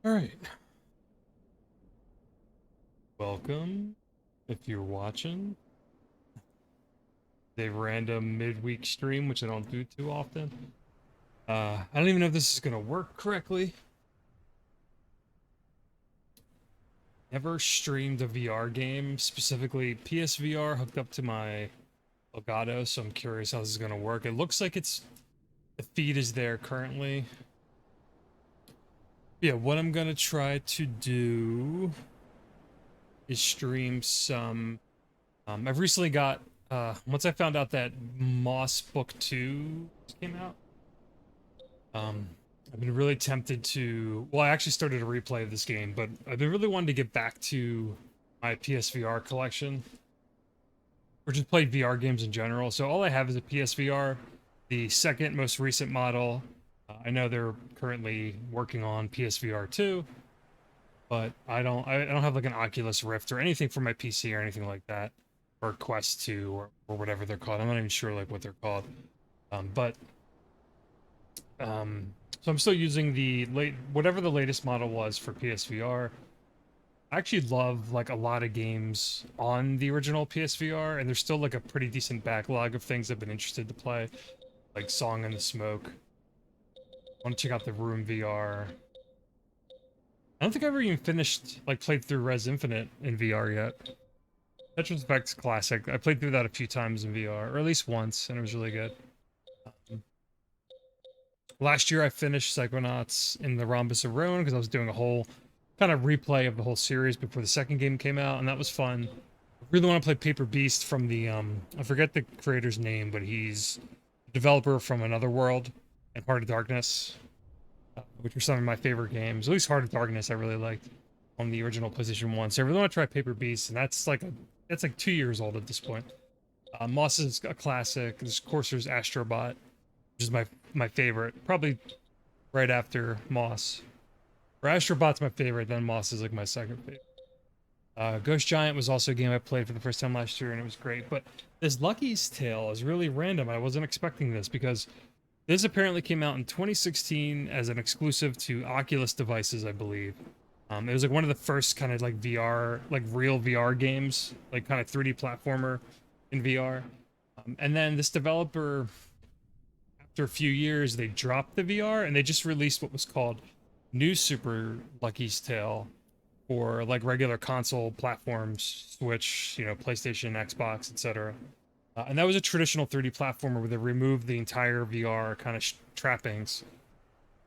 All right. Welcome, if you're watching. A random midweek stream, which I don't do too often. I don't even know if this is gonna work correctly. Never streamed a VR game, specifically PSVR, hooked up to my Elgato, so I'm curious how this is gonna work. It looks like the feed is there currently. Yeah, what I'm gonna try to do is stream some. I've recently got once I found out that Moss Book 2 came out. I've been really tempted to. Well, I actually started a replay of this game, but I've been really wanting to get back to my PSVR collection, or just play VR games in general. So all I have is a PSVR, the second most recent model. I know they're currently working on PSVR 2, but I don't have like an Oculus Rift or anything for my PC or anything like that, or Quest 2 or whatever they're called. I'm not even sure like what they're called. But so I'm still using whatever the latest model was for PSVR. I actually love like a lot of games on the original PSVR, and there's still like a pretty decent backlog of things I've been interested to play, like Song in the Smoke. I want to check out the Room VR. I don't think I've ever even played through Res Infinite in VR yet. Tetris Effect's classic. I played through that a few times in VR, or at least once, and it was really good. Last year I finished Psychonauts in the Rhombus of Ruin because I was doing a whole kind of replay of the whole series before the second game came out, and that was fun. I really want to play Paper Beast from the I forget the creator's name, but he's a developer from Another World and Heart of Darkness, which are some of my favorite games. At least Heart of Darkness I really liked on the original PlayStation 1. So I really want to try Paper Beast, and that's like 2 years old at this point. Moss is a classic. Of course, there's Astrobot, which is my favorite, probably right after Moss. Or Astrobot's my favorite, then Moss is like my second favorite. Ghost Giant was also a game I played for the first time last year, and it was great. But this Lucky's Tale is really random. I wasn't expecting this because this apparently came out in 2016 as an exclusive to Oculus devices, I believe. It was like one of the first kind of like VR, like real VR games, like kind of 3D platformer in VR. And then this developer, after a few years, they dropped the VR and they just released what was called New Super Lucky's Tale for like regular console platforms, Switch, PlayStation, Xbox, etc. And that was a traditional 3D platformer where they removed the entire VR kind of trappings,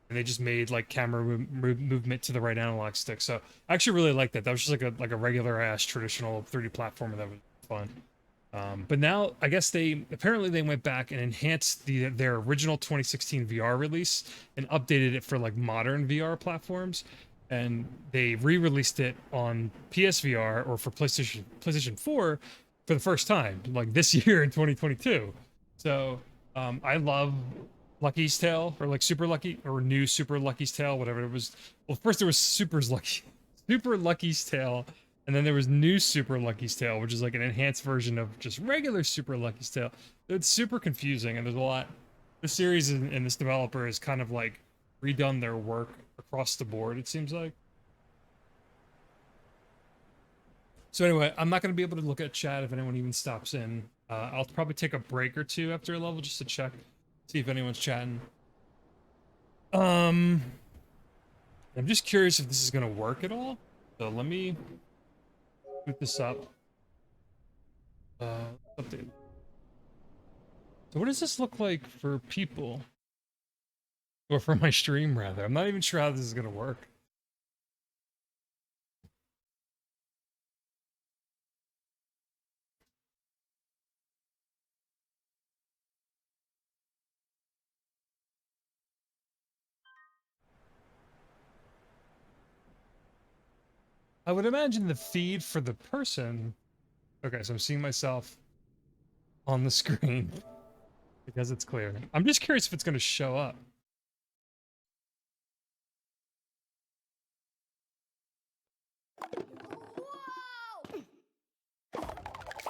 and they just made like camera movement to the right analog stick. So I actually really liked that. That was just like a regular ass traditional 3D platformer that was fun. But now I guess they went back and enhanced their original 2016 VR release and updated it for like modern VR platforms, and they re-released it on PSVR or for PlayStation 4 for the first time like this year in 2022. So I love Lucky's Tale, or like Super Lucky, or New Super Lucky's Tale, whatever it was. Well, first there was Super Lucky's Tale, and then there was New Super Lucky's Tale, which is like an enhanced version of just regular Super Lucky's Tale. It's super confusing, and there's a lot. The series and this developer has kind of like redone their work across the board, it seems like. So anyway, I'm not going to be able to look at chat if anyone even stops in. I'll probably take a break or two after a level just to check, see if anyone's chatting. I'm just curious if this is going to work at all. So let me boot this up. Update. So what does this look like for people? Or for my stream, rather. I'm not even sure how this is going to work. I would imagine the feed for the person... Okay, so I'm seeing myself on the screen because it's clear. I'm just curious if it's going to show up.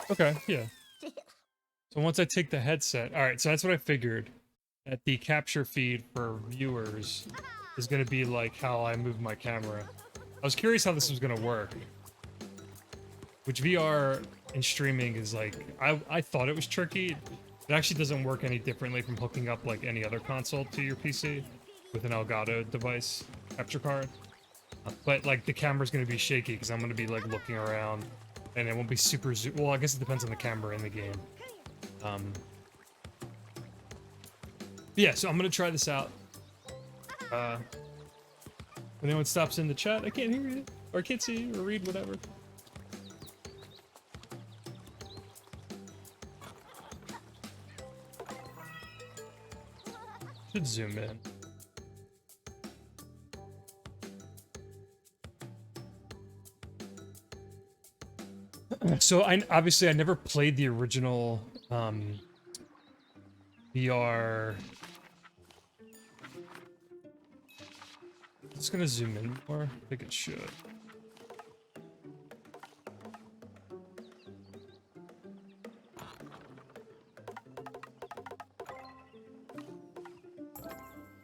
Okay, yeah. So once I take the headset... Alright, so that's what I figured. That the capture feed for viewers is gonna be like how I move my camera. I was curious how this was gonna work. Which VR and streaming is like, I thought it was tricky. It actually doesn't work any differently from hooking up like any other console to your PC with an Elgato device capture card. But like the camera's gonna be shaky because I'm gonna be like looking around, and it won't be super well, I guess it depends on the camera in the game. Yeah, so I'm gonna try this out. If anyone stops in the chat, I can't hear you, or I can't see you, or read, whatever. Should zoom in. So obviously I never played the original VR. It's gonna zoom in more. I think it should.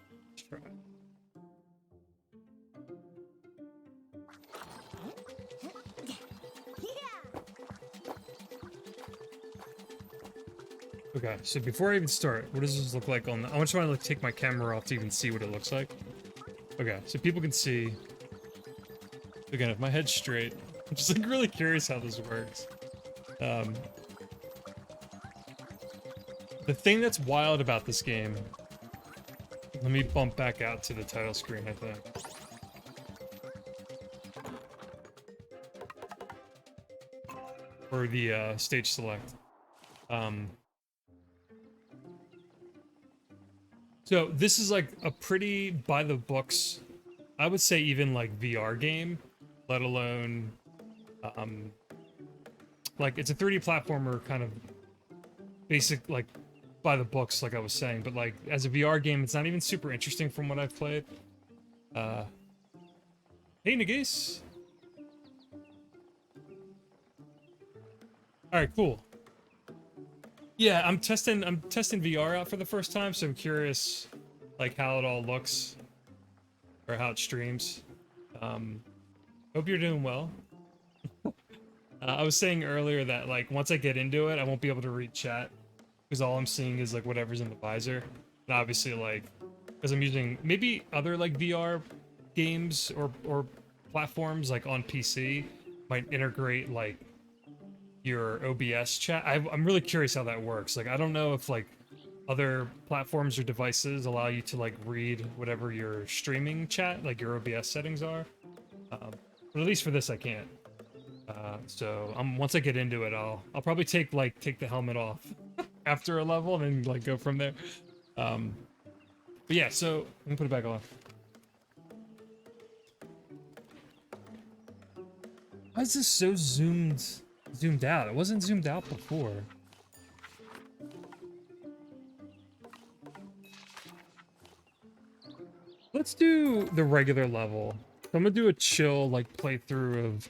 Let's try it. Okay, so before I even start, what does this look like on the... I just want to like, take my camera off to even see what it looks like. Okay, so people can see. Again, if my head's straight, I'm just like really curious how this works. The thing that's wild about this game... Let me bump back out to the title screen, I think. Or the stage select. So this is like a pretty by the books, I would say even like VR game, let alone like it's a 3D platformer kind of basic like by the books like I was saying, but like as a VR game it's not even super interesting from what I've played. Hey Nagase. Alright, cool. Yeah, I'm testing VR out for the first time, so I'm curious like how it all looks or how it streams. Hope you're doing well. I was saying earlier that like once I get into it, I won't be able to read chat because all I'm seeing is like whatever's in the visor. And obviously like because I'm using maybe other like VR games or platforms like on PC might integrate like your OBS chat. I'm really curious how that works. Like, I don't know if like other platforms or devices allow you to like read whatever your streaming chat, like your OBS settings are. But at least for this, I can't. So once I get into it, I'll probably take the helmet off after a level and then like go from there. But yeah, so let me put it back on. Why is this so zoomed out? It wasn't zoomed out before. Let's do the regular level. I'm gonna do a chill like playthrough of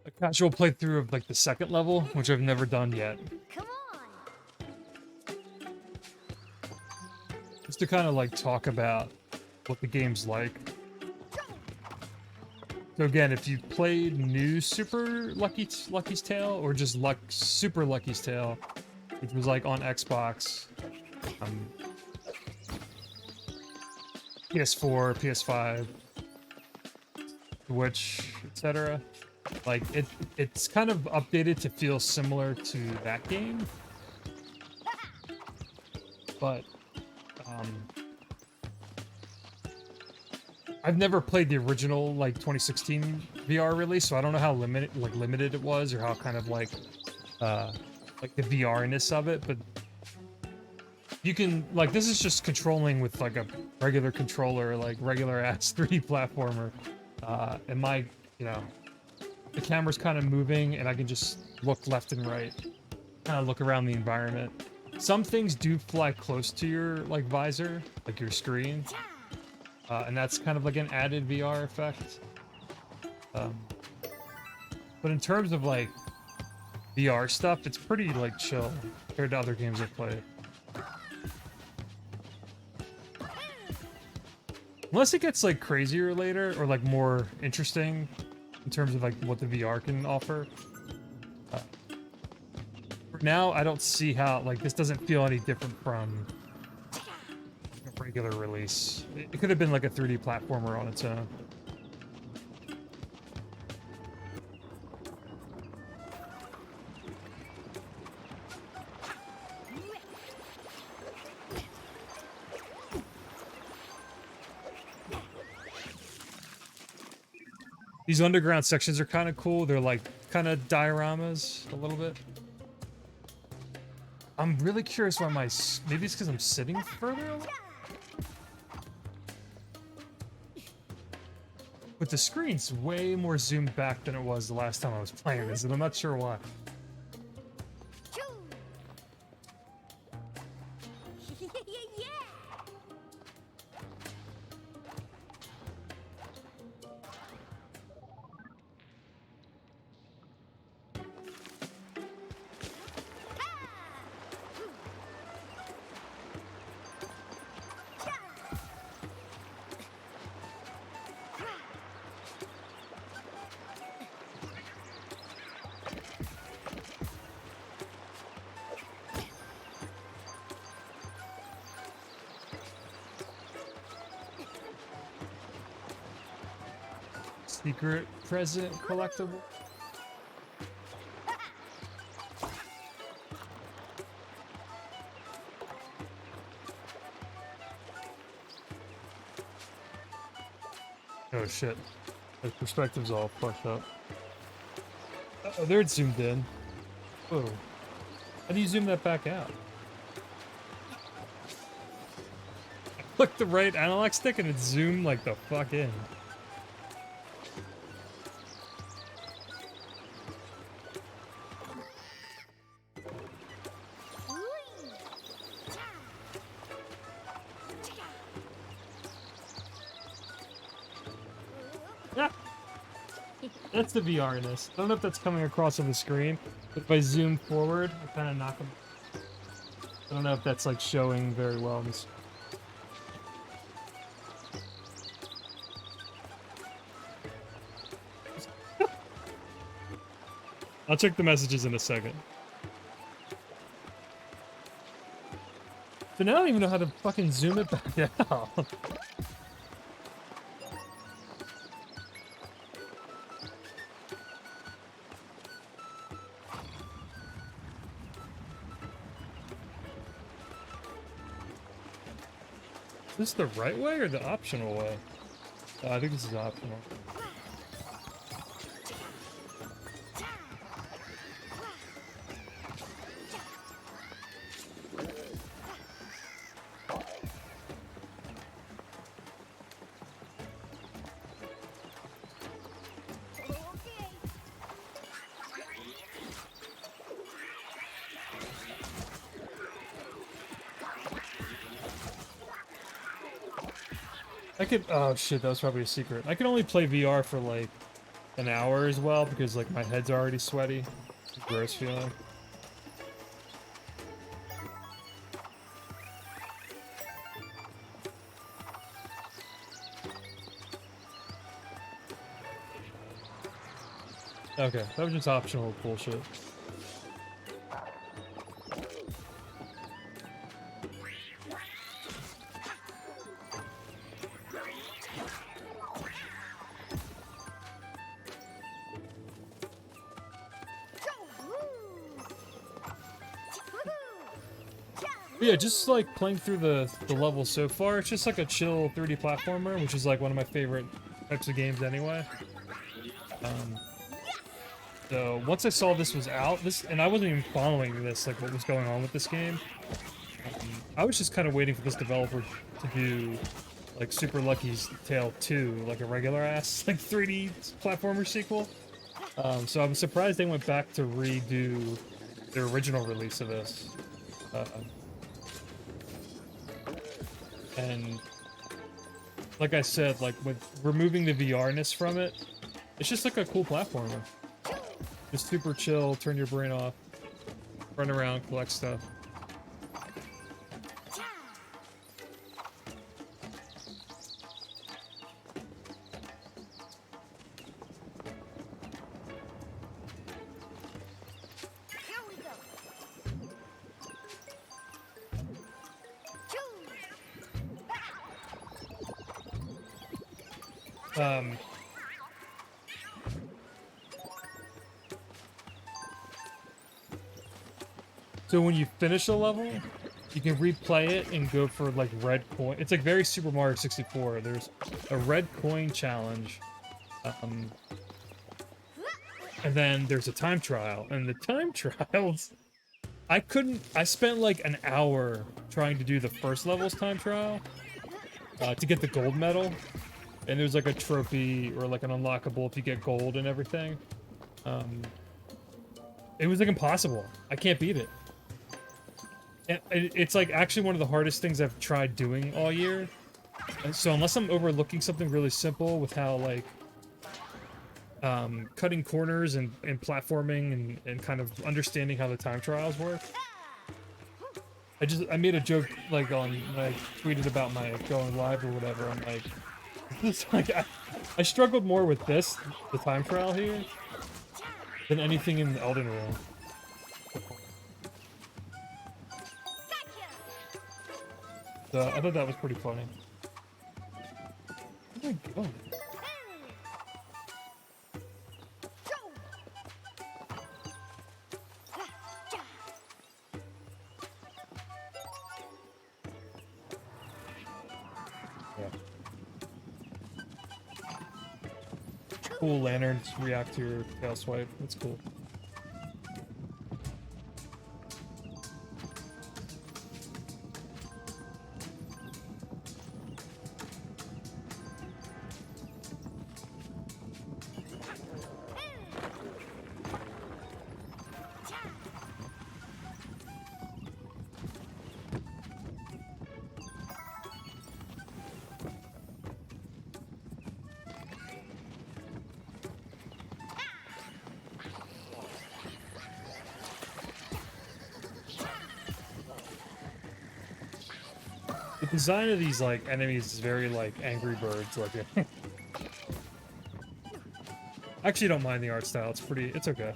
a casual playthrough of like the second level, which I've never done yet. Come on. Just to kind of like talk about what the game's like. So again, if you played new Super Lucky's Tale or just Super Lucky's Tale, which was like on Xbox, PS4, PS5, Switch, etc. Like it's kind of updated to feel similar to that game, but I've never played the original like 2016 VR release, so I don't know how limited it was or how kind of like the VR-ness of it, but you can like this is just controlling with like a regular controller, like regular ass 3D platformer. And my, the camera's kind of moving and I can just look left and right, kind of look around the environment. Some things do fly close to your like visor, like your screen. And that's kind of like an added VR effect. But in terms of like VR stuff, it's pretty like chill compared to other games I've played. Unless it gets like crazier later or like more interesting in terms of like what the VR can offer. Uh, for now, I don't see how like this doesn't feel any different from a regular release. It could have been like a 3D platformer on its own. These underground sections are kind of cool. They're like kind of dioramas a little bit. I'm really curious why maybe it's because I'm sitting further away? But the screen's way more zoomed back than it was the last time I was playing this, and I'm not sure why. Secret present collectible. Oh shit. The perspective's all fucked up. Oh, there it's zoomed in. Whoa. How do you zoom that back out? I clicked the right analog stick and it zoomed like the fuck in. That's the VR-ness. I don't know if that's coming across on the screen, but if I zoom forward, I kind of knock them. I don't know if that's like showing very well on this. I'll check the messages in a second. But now I don't even know how to fucking zoom it back out. Is this the right way or the optional way? I think this is optional. I could, oh shit, that was probably a secret. I can only play VR for like an hour as well because like my head's already sweaty. Gross feeling. Okay, that was just optional bullshit. But yeah, just like playing through the levels so far, it's just like a chill 3D platformer, which is like one of my favorite types of games anyway. So once I saw this was out, and I wasn't even following this, like what was going on with this game. I was just kind of waiting for this developer to do like Super Lucky's Tale 2, like a regular ass like 3D platformer sequel. So I'm surprised they went back to redo their original release of this. And like I said, like with removing the VR-ness from it, it's just like a cool platformer. Just super chill, turn your brain off, run around, collect stuff. Um, so when you finish a level, you can replay it and go for like red coin. It's like very Super Mario 64. There's a red coin challenge. Um, and then there's a time trial. And the time trials, I spent like an hour trying to do the first level's time trial to get the gold medal. And there's like a trophy or like an unlockable if you get gold and everything. It was like impossible. I can't beat it. And it's like actually one of the hardest things I've tried doing all year. And so unless I'm overlooking something really simple with how like cutting corners and platforming and kind of understanding how the time trials work. I made a joke like when I tweeted about my going live or whatever. I'm like, it's like I struggled more with this, the time trial here, than anything in Elden Ring. So I thought that was pretty funny. Where am I going? Cool lanterns react to your tail swipe. That's cool. The design of these like enemies is very like Angry Birds looking. I actually don't mind the art style. It's okay.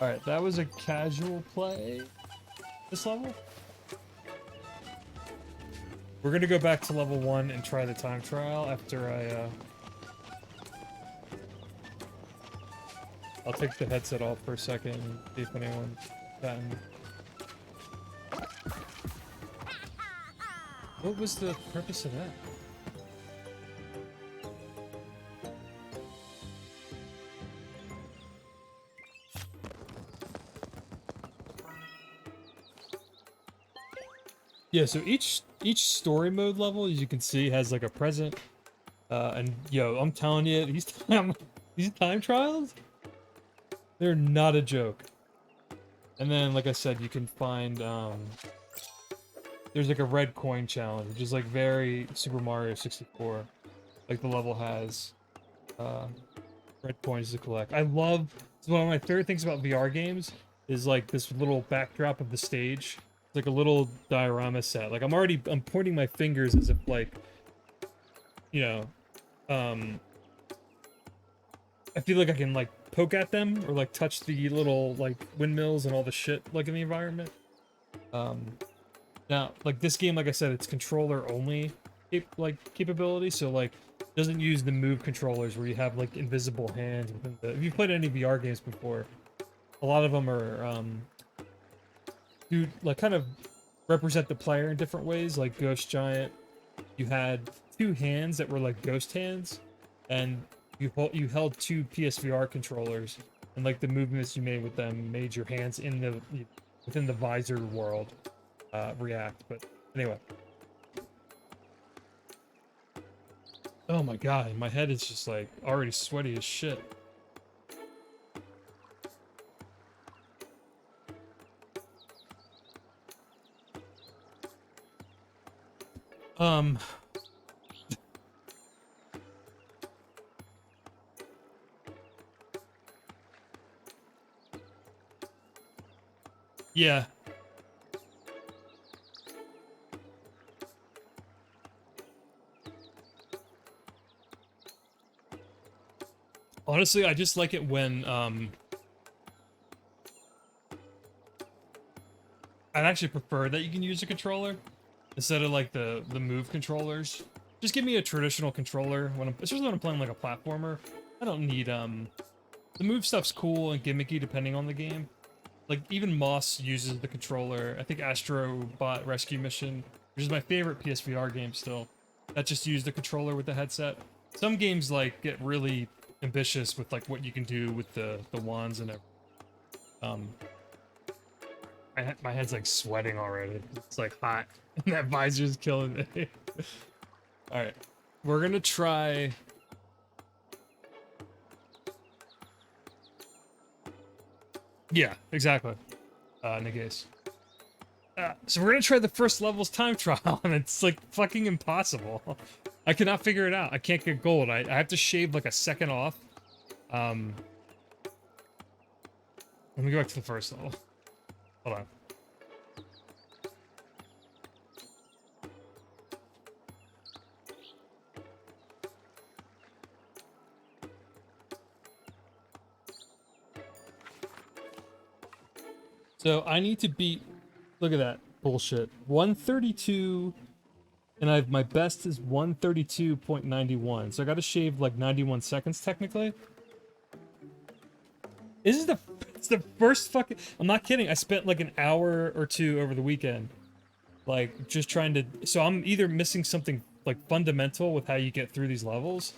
Alright, that was a casual play. This level? We're gonna go back to level 1 and try the time trial after I'll take the headset off for a second and see if anyone's gotten... What was the purpose of that? Yeah, so each story mode level, as you can see, has like a present. And yo, I'm telling you, these time trials, they're not a joke. And then, like I said, you can find there's like a red coin challenge, which is like very Super Mario 64. Like the level has red coins to collect. It's one of my favorite things about VR games is like this little backdrop of the stage. It's like a little diorama set. Like I'm pointing my fingers as if like, you know, I feel like I can like poke at them or like touch the little like windmills and all the shit like in the environment. Now like this game, like I said, it's controller only capability, so like doesn't use the move controllers where you have like invisible hands within the. If you've played any VR games before, a lot of them are do like kind of represent the player in different ways. Like Ghost Giant, you had two hands that were like ghost hands, and you held two PSVR controllers, and like the movements you made with them made your hands within the visor world react. But anyway. Oh my god, my head is just like already sweaty as shit. Yeah. Honestly, I just like it when, I'd actually prefer that you can use a controller. instead of like the move controllers. Just give me a traditional controller when especially when I'm playing like a platformer. I don't need the move stuff's cool and gimmicky depending on the game. Like even Moss uses the controller. I think Astro Bot Rescue Mission, which is my favorite PSVR game still, that just used the controller with the headset. Some games like get really ambitious with like what you can do with the wands and everything. Um, my head's like sweating already. It's like hot, and that visor's killing me. All right, we're gonna try. Yeah, exactly. Negase. So we're gonna try the first level's time trial, and it's like fucking impossible. I cannot figure it out. I can't get gold. I have to shave like a second off. Let me go back to the first level. Hold on. So I need to beat, look at that bullshit. 132, and my best is 132.91. So I gotta shave like 91 seconds technically. This is it's the first fucking, I'm not kidding. I spent like an hour or two over the weekend, like just trying to, so I'm either missing something like fundamental with how you get through these levels,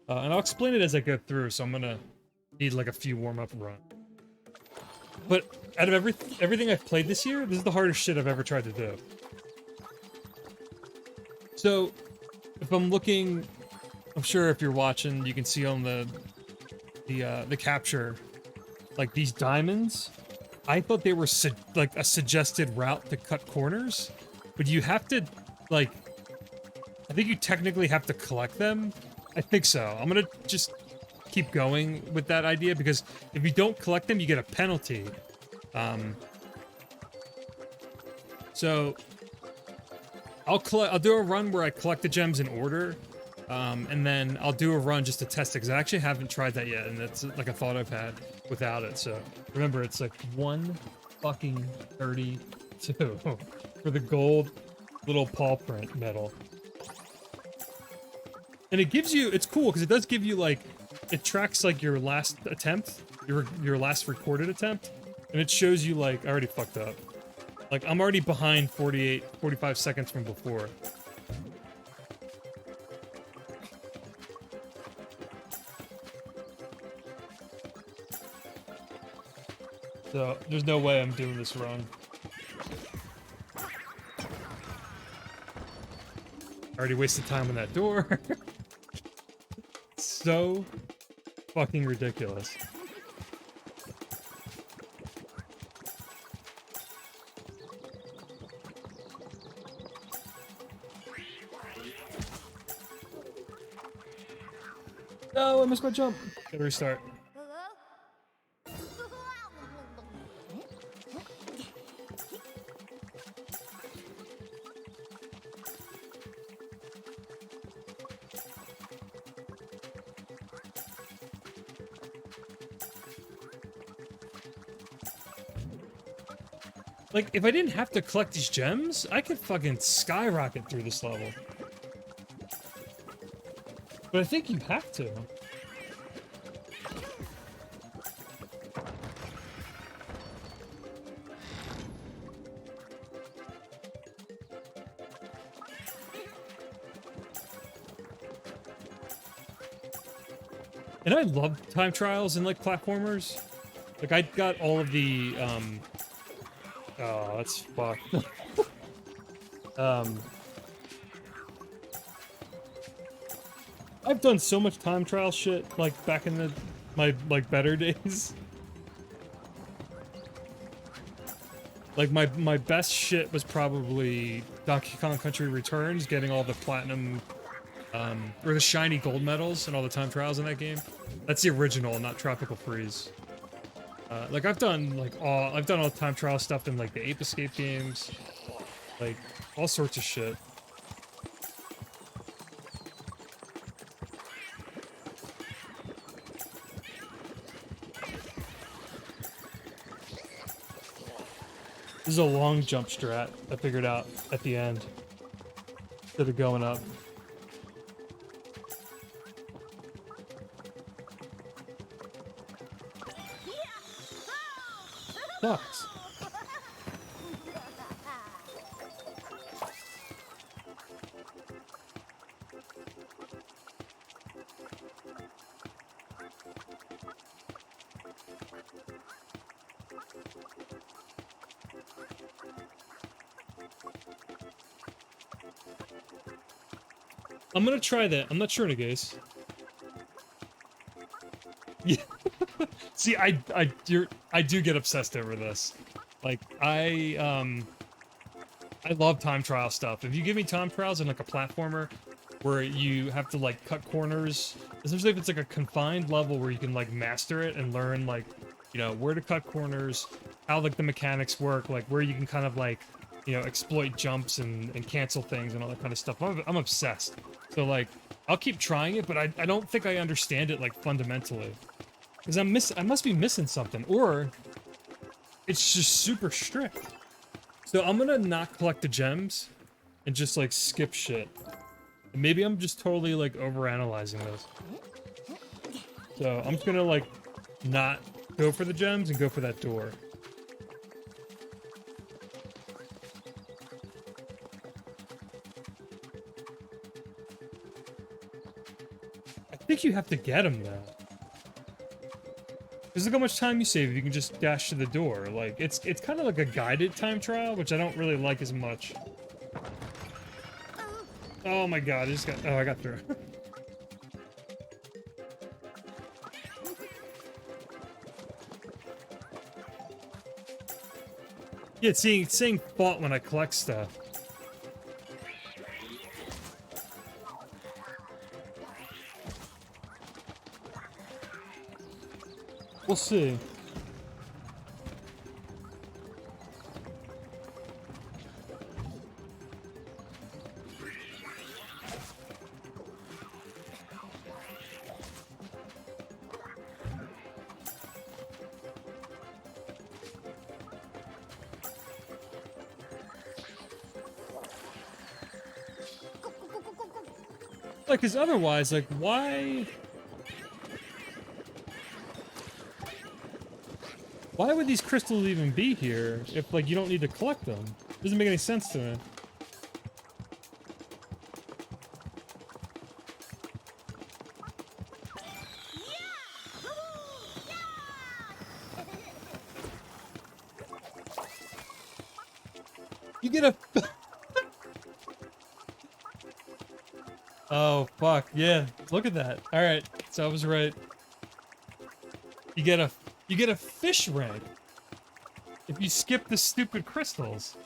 and I'll explain it as I go through, so I'm gonna need like a few warm-up runs. But out of everything I've played this year, this is the hardest shit I've ever tried to do. So, if I'm looking, I'm sure if you're watching, you can see on the capture, like these diamonds. I thought they were like a suggested route to cut corners, but you have to, like, I think you technically have to collect them. I think so. I'm gonna just keep going with that idea because if you don't collect them, you get a penalty. So I'll do a run where I collect the gems in order, and then I'll do a run just to test it because I actually haven't tried that yet, and that's like a thought I've had without it. So remember, it's like 132 for the gold little paw print medal. And it gives you, it's cool because it does give you like, it tracks like your last attempt, your last recorded attempt, and it shows you like, I already fucked up. Like I'm already behind 45 seconds from before. So there's no way I'm doing this wrong. I already wasted time on that door. So fucking ridiculous. No, I missed my jump. Gotta restart. Like, if I didn't have to collect these gems, I could fucking skyrocket through this level. But I think you have to. And I love time trials and like platformers. Like I got all of the oh, that's fucked. I've done so much time trial shit like back in my like better days. Like my best shit was probably Donkey Kong Country Returns, getting all the platinum or the shiny gold medals and all the time trials in that game. That's the original, not Tropical Freeze. Like I've done all time trial stuff in like the Ape Escape games, like all sorts of shit. This is a long jump strat I figured out at the end. instead of going up. Sucks. I'm gonna try that. I'm not sure, Nagase. Yeah. See, I do get obsessed over this. Like, I love time trial stuff. If you give me time trials in like a platformer where you have to like cut corners, especially if it's like a confined level where you can like master it and learn like, you know, where to cut corners, how like the mechanics work, like where you can kind of like, you know, exploit jumps and cancel things and all that kind of stuff. I'm obsessed. So like, I'll keep trying it, but I don't think I understand it like fundamentally. Because I must be missing something, or it's just super strict. So I'm gonna not collect the gems and just like skip shit. And maybe I'm just totally like overanalyzing this. So I'm just gonna like not go for the gems and go for that door. I think you have to get them though. Because look how much time you save if you can just dash to the door. Like, it's kind of like a guided time trial, which I don't really like as much. Oh my god, I just got... Oh, I got through. Yeah, it's saying fault when I collect stuff. We'll see. Like, cause otherwise, like, why... Why would these crystals even be here if, like, you don't need to collect them? Doesn't make any sense to me. You get a... Oh, fuck. Yeah, look at that. Alright, so I was right. You get a fish rank if you skip the stupid crystals.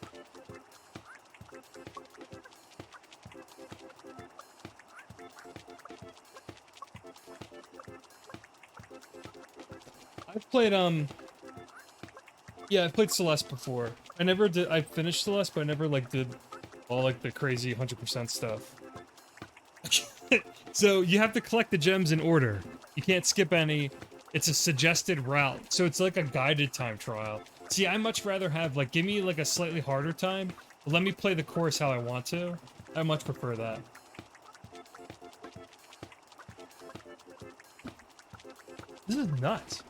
I've played, yeah, I played Celeste before. I finished Celeste, but I never, like, did all, like, the crazy 100% stuff. So, you have to collect the gems in order. You can't skip any. It's a suggested route, so it's like a guided time trial. See, I much rather have, like, give me, like, a slightly harder time, but let me play the course how I want to. I much prefer that. This is nuts.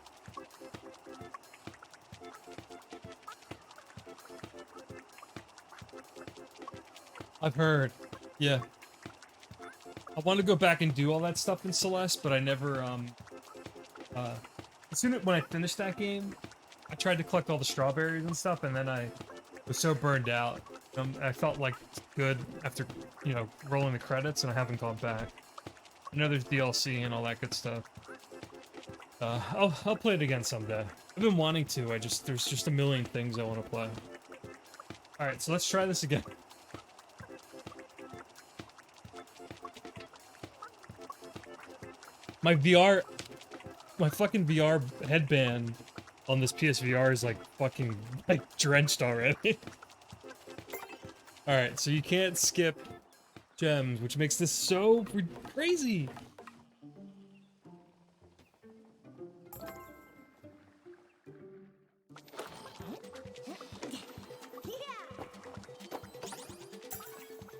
I've heard. Yeah. I want to go back and do all that stuff in Celeste, but I never, as soon as when I finished that game, I tried to collect all the strawberries and stuff, and then I was so burned out. I felt like good after, you know, rolling the credits, and I haven't gone back. I know there's DLC and all that good stuff. I'll play it again someday. I've been wanting to, there's just a million things I want to play. Alright, so let's try this again. My fucking VR headband on this PSVR is like fucking like drenched already. Alright, so you can't skip gems, which makes this so crazy.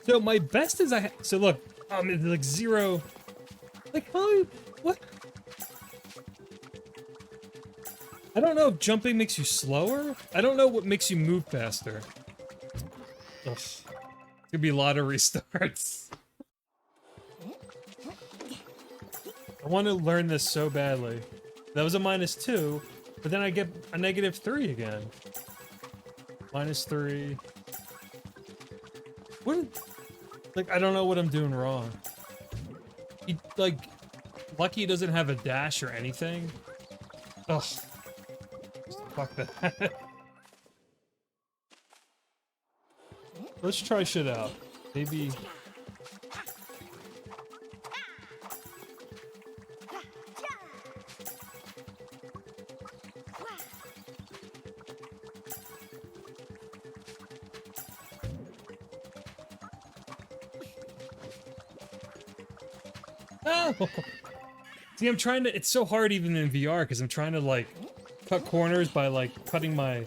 So my best is so look, it's like 0. Like how? What? I don't know if jumping makes you slower. I don't know what makes you move faster. Ugh. It's gonna be a lot of restarts. I want to learn this so badly. That was a -2, but then I get a -3 again. -3. What? Like, I don't know what I'm doing wrong. He, like, lucky he doesn't have a dash or anything. Ugh. Fuck that. Let's try shit out. Maybe... Oh! See, I'm trying to... It's so hard even in VR, because I'm trying to, like, cut corners by, like, cutting my...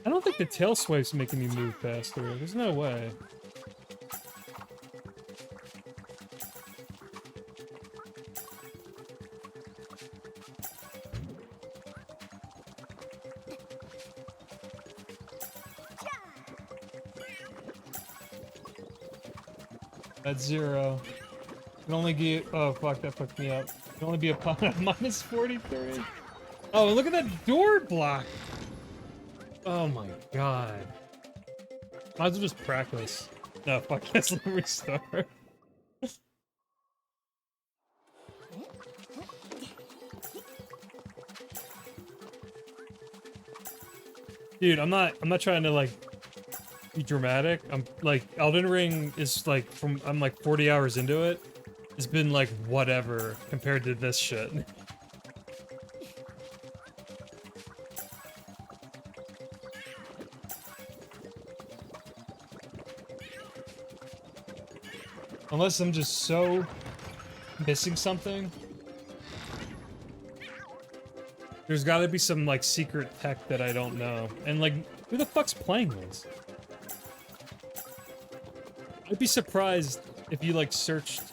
I don't think the tail swipe's making me move faster. There's no way. That's 0. Can only get... Oh, fuck, that fucked me up. Can only be a -43. Oh, look at that door block! Oh my god. Might as well just practice. No, fuck, let's restart. Dude, I'm not trying to, like, be dramatic. I'm, like, Elden Ring is, like, I'm, like, 40 hours into it. It's been, like, whatever compared to this shit. Unless I'm just so missing something. There's gotta be some, like, secret tech that I don't know. And, like, who the fuck's playing this? I'd be surprised if you, like, searched,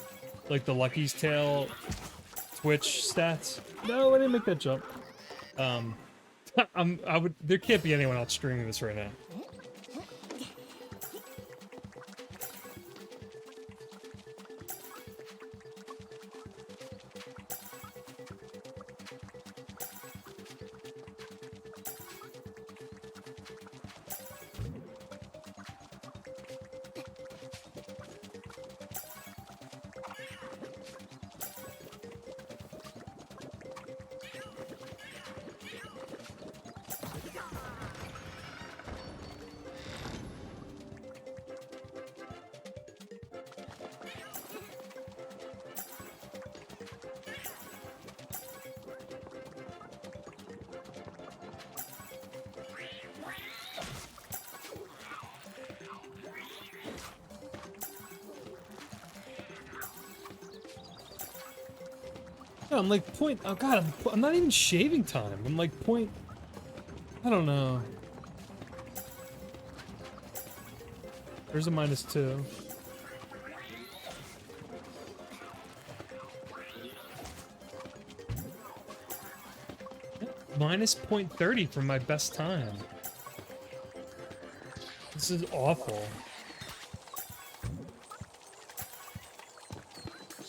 like, the Lucky's Tale Twitch stats. No, I didn't make that jump. There can't be anyone else streaming this right now. No, I'm like point. Oh god, I'm not even shaving time. I'm like point. I don't know. There's a -2. -0.30 from my best time. This is awful.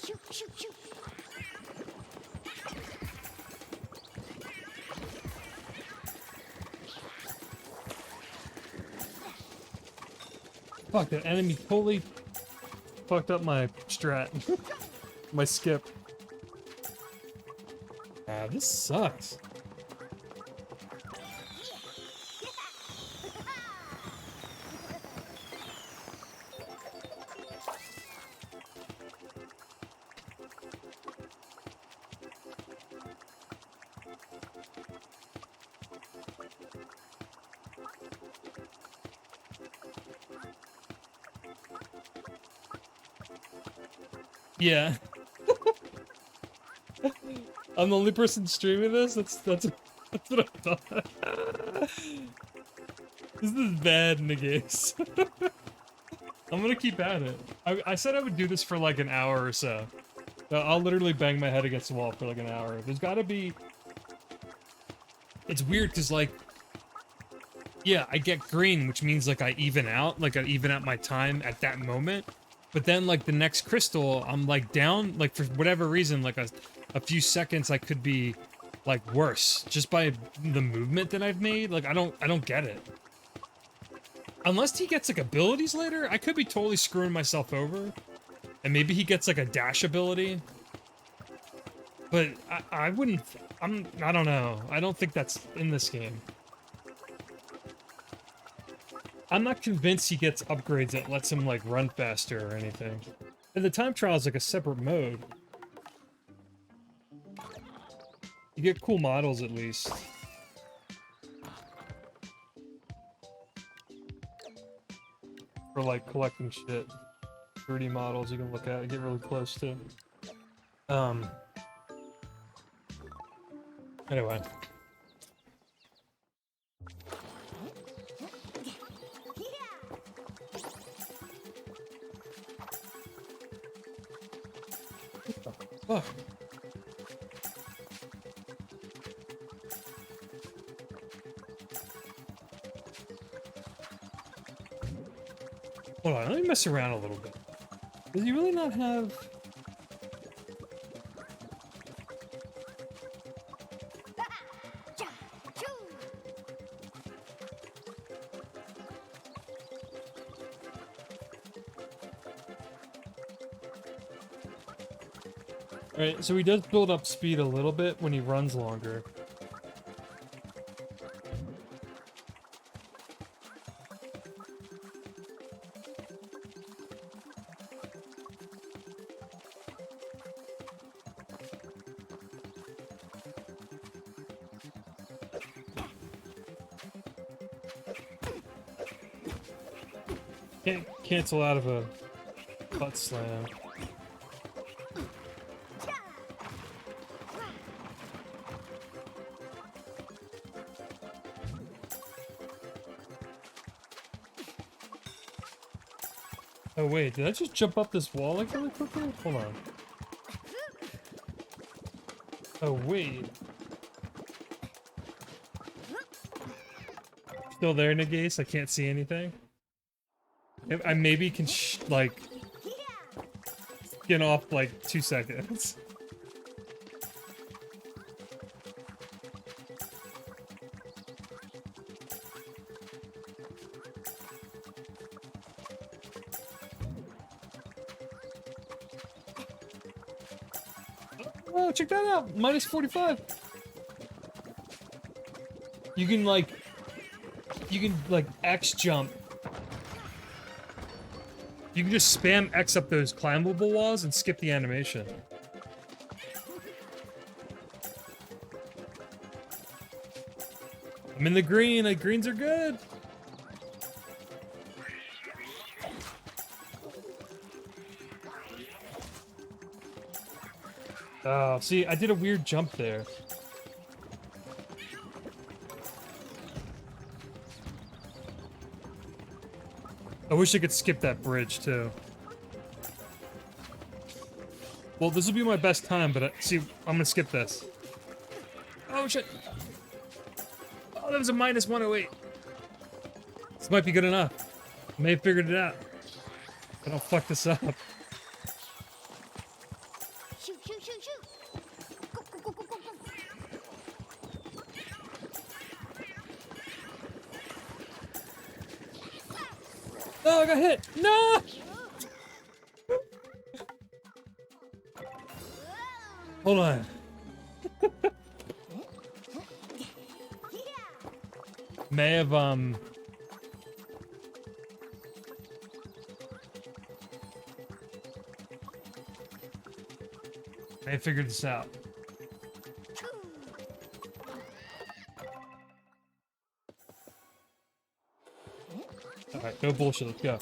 Shoot, shoot, shoot. Fuck, that enemy totally fucked up my strat. My skip. Ah, this sucks. Yeah. I'm the only person streaming this? That's what I thought. This is bad, niggas. I'm gonna keep at it. I said I would do this for like an hour or so. I'll literally bang my head against the wall for like an hour. There's gotta be... It's weird, because like... Yeah, I get green, which means like I even out. Like I even out my time at that moment. But then like the next crystal, I'm like down. Like for whatever reason, like a few seconds I could be like worse. Just by the movement that I've made. Like I don't get it. Unless he gets like abilities later, I could be totally screwing myself over. And maybe he gets like a dash ability. But I wouldn't, I don't know. I don't think that's in this game. I'm not convinced he gets upgrades that lets him like run faster or anything. And the time trial is like a separate mode. You get cool models at least. For like collecting shit. 3D models you can look at and get really close to. Anyway. Fuck. Hold on, let me mess around a little bit. Does he really not have... Alright, so he does build up speed a little bit when he runs longer. Can't cancel out of a butt slam. Oh wait, did I just jump up this wall like really quickly? Hold on. Oh wait. Still there, Nagase? I can't see anything. I maybe can like get off like 2 seconds. Oh, check that out! Minus 45. You can like X jump. You can just spam X up those climbable walls and skip the animation. I'm in the green. Like greens are good. Oh, see, I did a weird jump there. I wish I could skip that bridge, too. Well, this will be my best time, but see, I'm gonna skip this. Oh, shit! Oh, that was a minus 108. This might be good enough. I may have figured it out. I don't fuck this up. Shoot, shoot, shoot, shoot. Go, go, go, go, go, go. Oh, I got hit! No! Hold on. May have, I figured this out. Alright, no bullshit, let's go.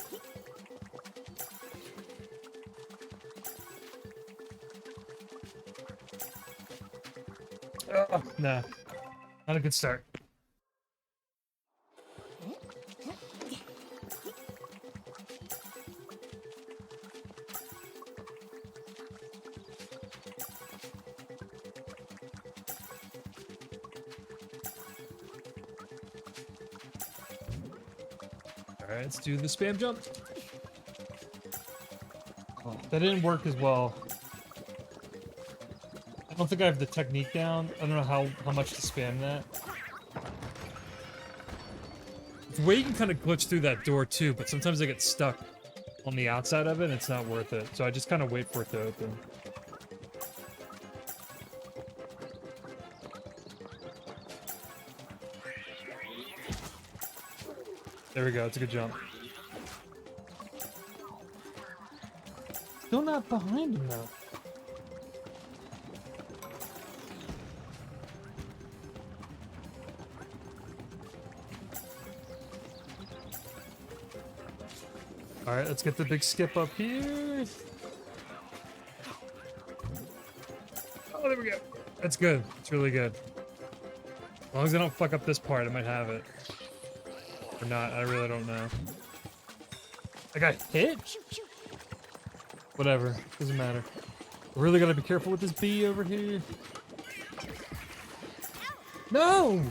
Nah. Not a good start. Alright, let's do the spam jump. Oh, that didn't work as well. I don't think I have the technique down. I don't know how much to spam that. The way you can kind of glitch through that door too, but sometimes I get stuck on the outside of it and it's not worth it. So I just kind of wait for it to open. There we go, it's a good jump. Still not behind him though. Alright, let's get the big skip up here. Oh, there we go. That's good. It's really good. As long as I don't fuck up this part, I might have it. Or not, I really don't know. I got hit? Shoot, shoot. Whatever, doesn't matter. Really gotta be careful with this bee over here. No!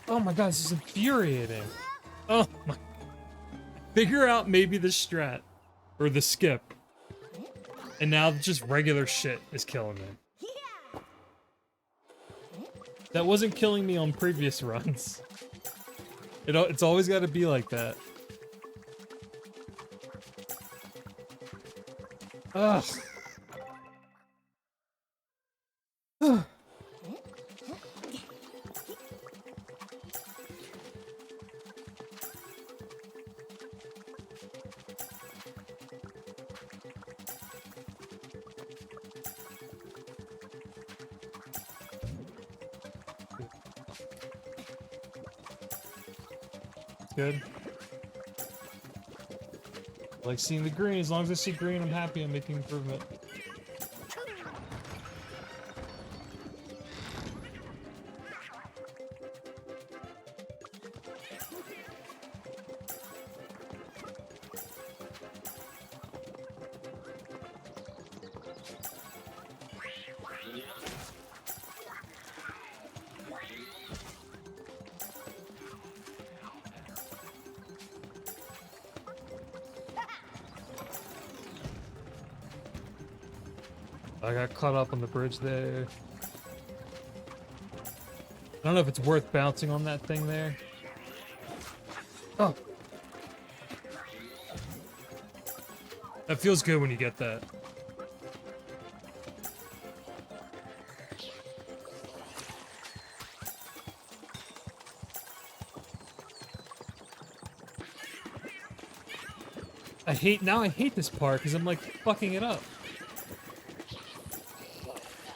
Oh my god, this is infuriating. Oh my. Figure out maybe the strat. Or the skip. And now just regular shit is killing me. Yeah. That wasn't killing me on previous runs. It's always gotta be like that. Ugh. Good. I like seeing the green. As long as I see green, I'm happy. I'm making improvement. I got caught up on the bridge there. I don't know if it's worth bouncing on that thing there. Oh. That feels good when you get that. I hate this part because I'm like fucking it up.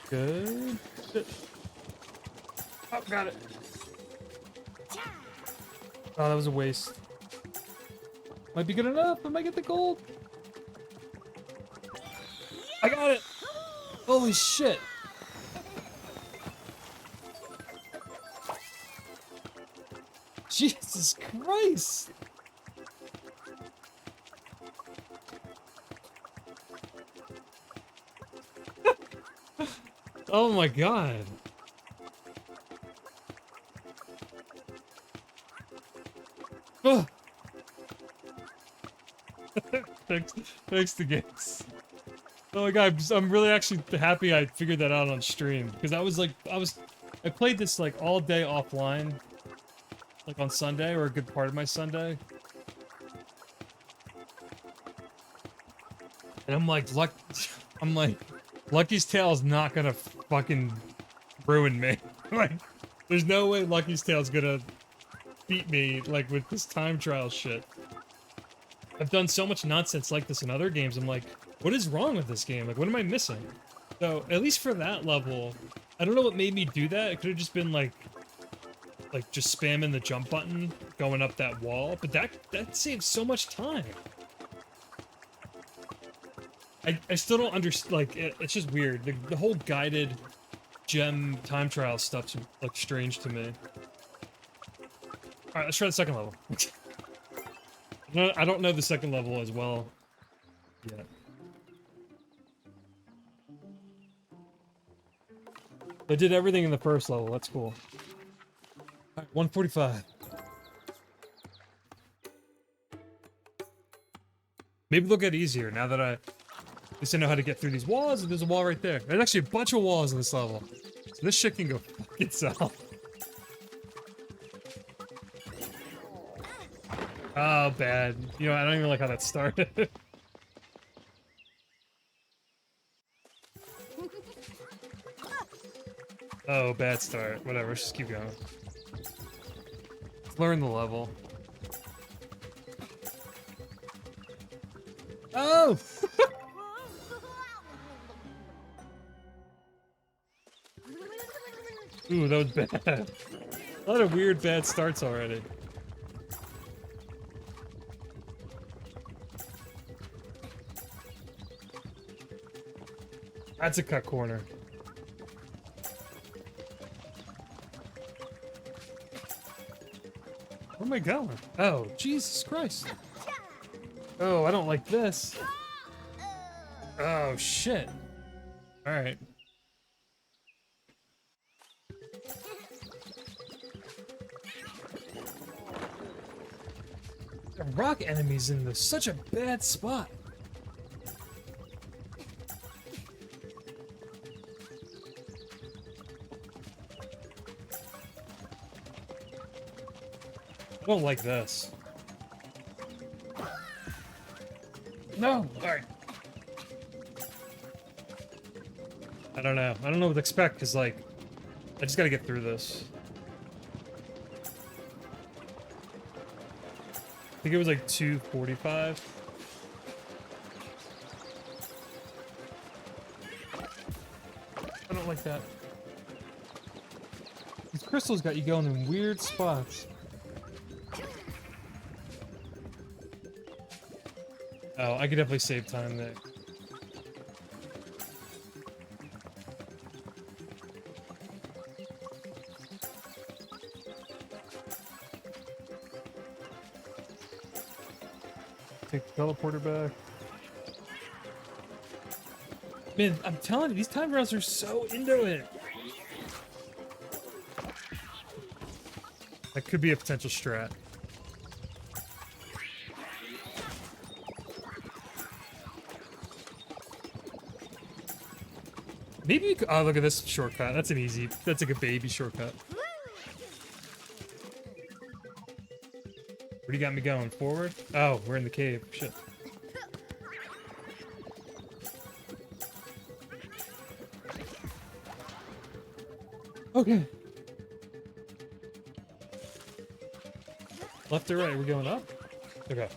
Good. Oh, got it. Oh, that was a waste. Might be good enough. I might get the gold. I got it. Holy shit. Jesus Christ. Oh my god. Oh. Thanks to Gates. Oh my god, I'm really actually happy I figured that out on stream. Because I played this like all day offline. Like on Sunday, or a good part of my Sunday. And I'm like, Lucky's Tale's not gonna fucking ruin me. Like, there's no way Lucky's Tale's gonna beat me, like, with this time trial shit. I've done so much nonsense like this in other games, I'm like, what is wrong with this game? Like, what am I missing? So, at least for that level, I don't know what made me do that. It could have just been, like, just spamming the jump button, going up that wall, but that saves so much time. I still don't understand, like, it's just weird. The whole guided gem time trial stuff's, like, strange to me. Alright, let's try the second level. No, I don't know the second level as well yet. I did everything in the first level, that's cool. Alright, 145. Maybe they'll get easier now that at least I know how to get through these walls, and there's a wall right there. There's actually a bunch of walls in this level. So this shit can go fuck itself. Oh, bad. You know, I don't even like how that started. Oh, bad start. Whatever, let's just keep going. Learn the level. Oh! Ooh, that was bad. A lot of weird bad starts already. That's a cut corner. Where am I going? Oh, Jesus Christ. Oh, I don't like this. Oh, shit. Alright. The rock enemies in such a bad spot. I don't like this. No! Alright. I don't know. I don't know what to expect, because, like, I just gotta get through this. I think it was like 2:45. I don't like that. These crystals got you going in weird spots. Oh, I could definitely save time there. Take the teleporter back. Man, I'm telling you, these time trials are so into it. That could be a potential strat. Maybe you could, oh, look at this shortcut. That's an easy, that's like a baby shortcut. Where do you got me going? Forward? Oh, we're in the cave. Shit. Okay. Left or right? We're going up? Okay.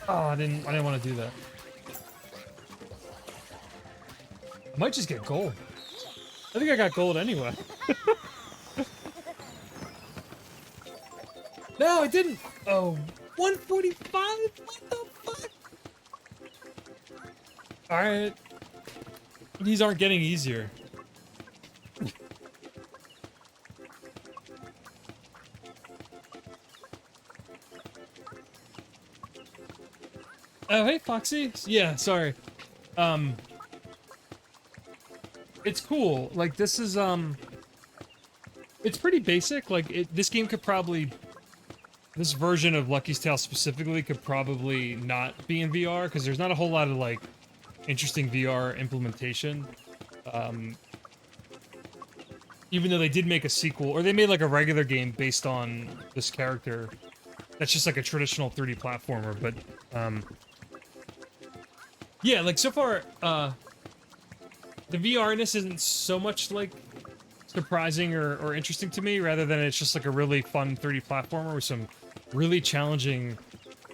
Oh, I didn't want to do that. I might just get gold. I think I got gold anyway. No, I didn't. Oh, 145? What the fuck? Alright. These aren't getting easier. Oh, hey, Foxy. Yeah, sorry. It's cool. Like, this is, it's pretty basic. Like, this game could probably... This version of Lucky's Tale specifically could probably not be in VR, because there's not a whole lot of, like, interesting VR implementation. Even though they did make a sequel, or they made, like, a regular game based on this character. That's just, like, a traditional 3D platformer, but, yeah, like, so far, the VR-ness isn't so much, like, surprising or interesting to me, rather than it's just, like, a really fun 3D platformer with some really challenging,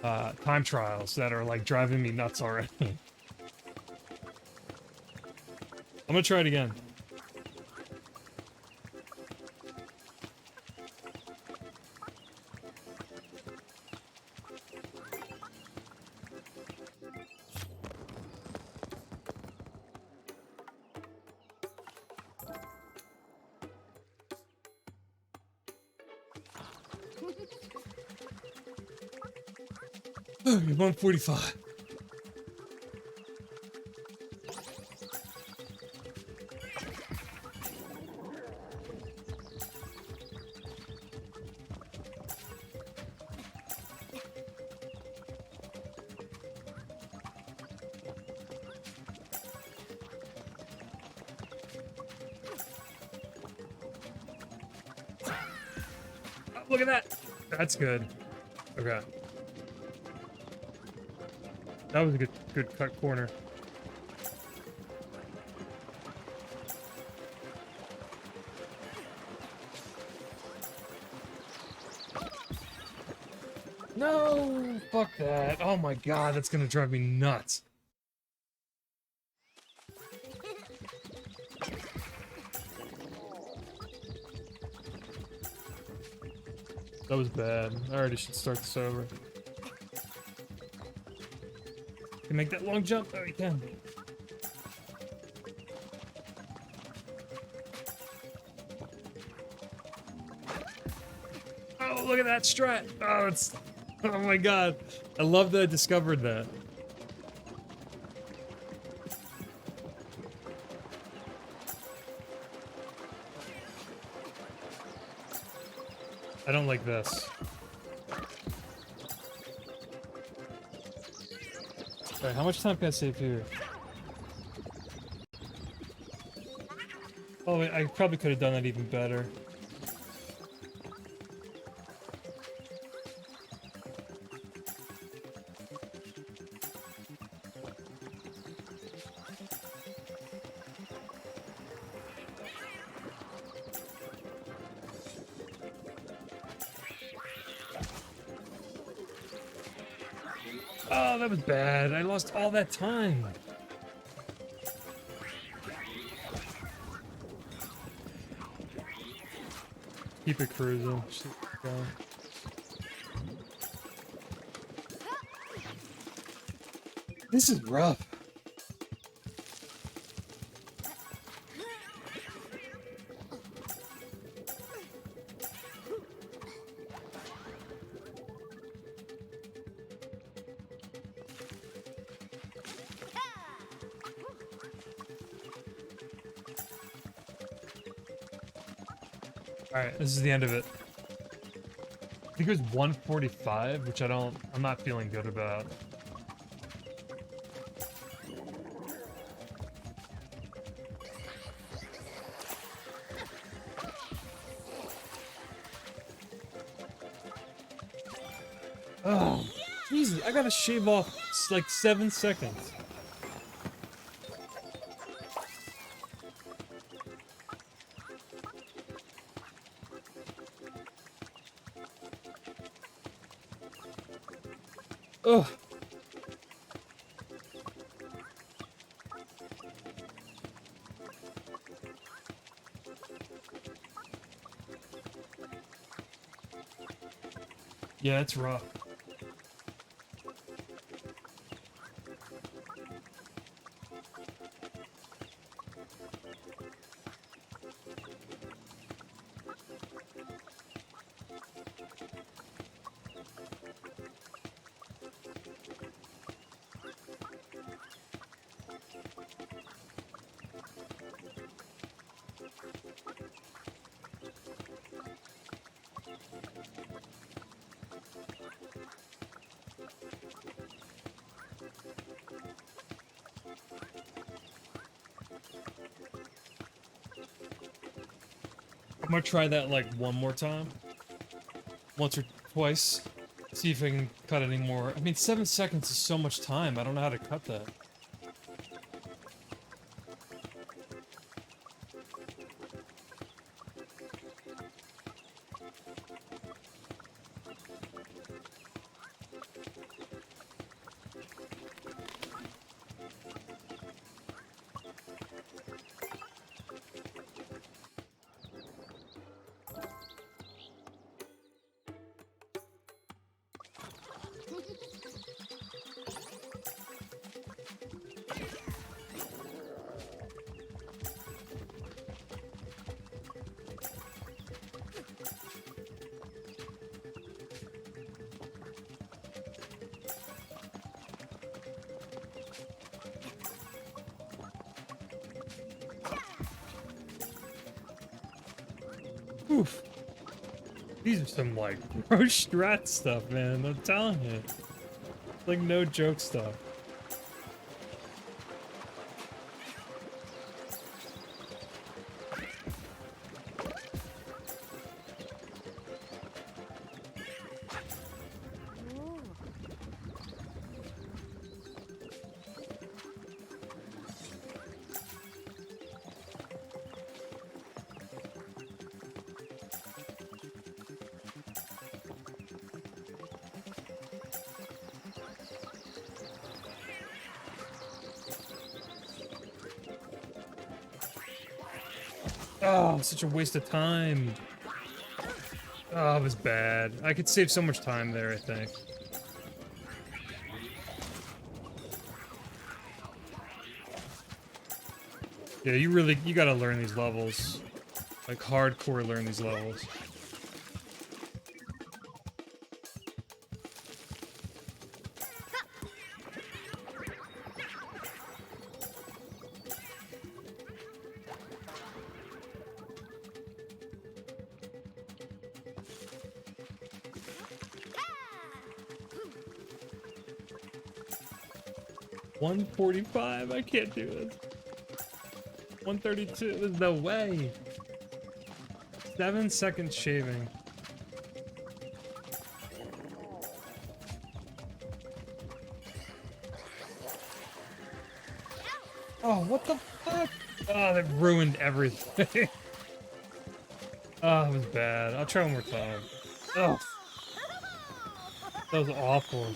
time trials that are, like, driving me nuts already. I'm gonna try it again. Okay, 145. Oh, look at that. That's good. Okay. That was a good cut corner. No! Fuck that. Oh my god, that's gonna drive me nuts. That was bad. I already should start this over. Can make that long jump? Oh, you can. Oh, look at that strat. Oh, it's... Oh my god. I love that I discovered that. I don't like this. Alright, how much time can I save here? Oh, I probably could have done that even better. Oh, that was bad. I lost all that time. Keep it cruising. Just keep going. This is rough. Alright, this is the end of it. I think it was 145, which I'm not feeling good about. Oh, easy. I gotta shave off like 7 seconds. Ugh. Yeah, it's rough. I'm gonna try that like one more time. Once or twice. See if I can cut any more. I mean, 7 seconds is so much time. I don't know how to cut that. Oof. These are some, like, pro strat stuff, man. I'm telling you. Like, no joke stuff. Oh, such a waste of time. Oh, it was bad. I could save so much time there, I think. Yeah, you gotta learn these levels. Like, hardcore learn these levels. Ah! 145? I can't do this. 132? There's no way. 7 seconds shaving. Oh, what the fuck? Oh, that ruined everything. Oh, it was bad. I'll try one more time. Oh, that was awful.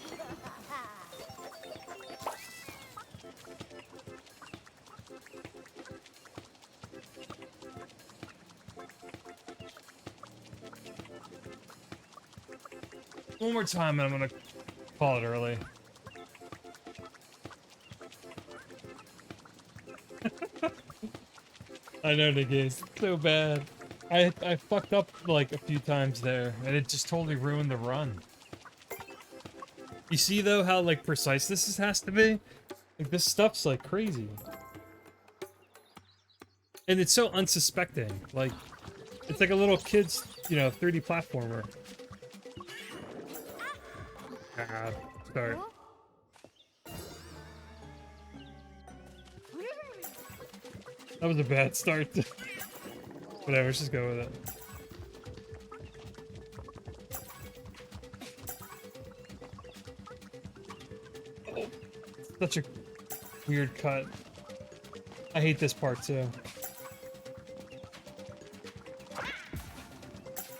One more time and I'm gonna call it early. I know, Nikki, it's so bad. I fucked up like a few times there, and it just totally ruined the run. You see though how like precise has to be? Like this stuff's like crazy. And it's so unsuspecting. Like it's like a little kid's, 3D platformer. Ah, sorry. That was a bad start. Whatever, let's just go with it. Oh, such a weird cut. I hate this part too.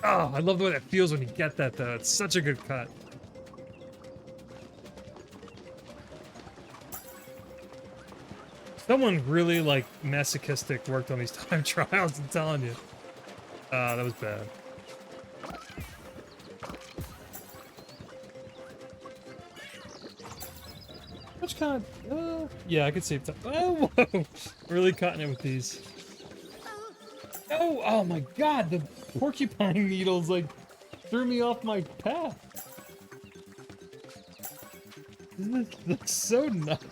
Oh, I love the way that feels when you get that though. It's such a good cut. Someone really, like, masochistic worked on these time trials, I'm telling you. That was bad. Which kind of, yeah, I could save time. Oh, whoa! Really cutting it with these. Oh my god, the porcupine needles, like, threw me off my path. This looks so nuts.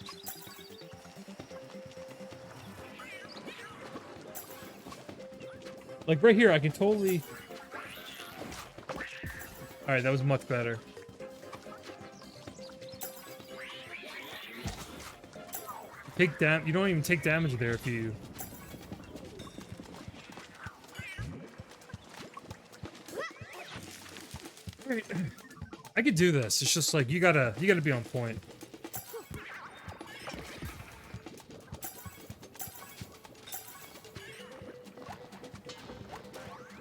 Like, right here, I can totally... Alright, that was much better. You don't even take damage there if you... I could do this, it's just like, you gotta be on point.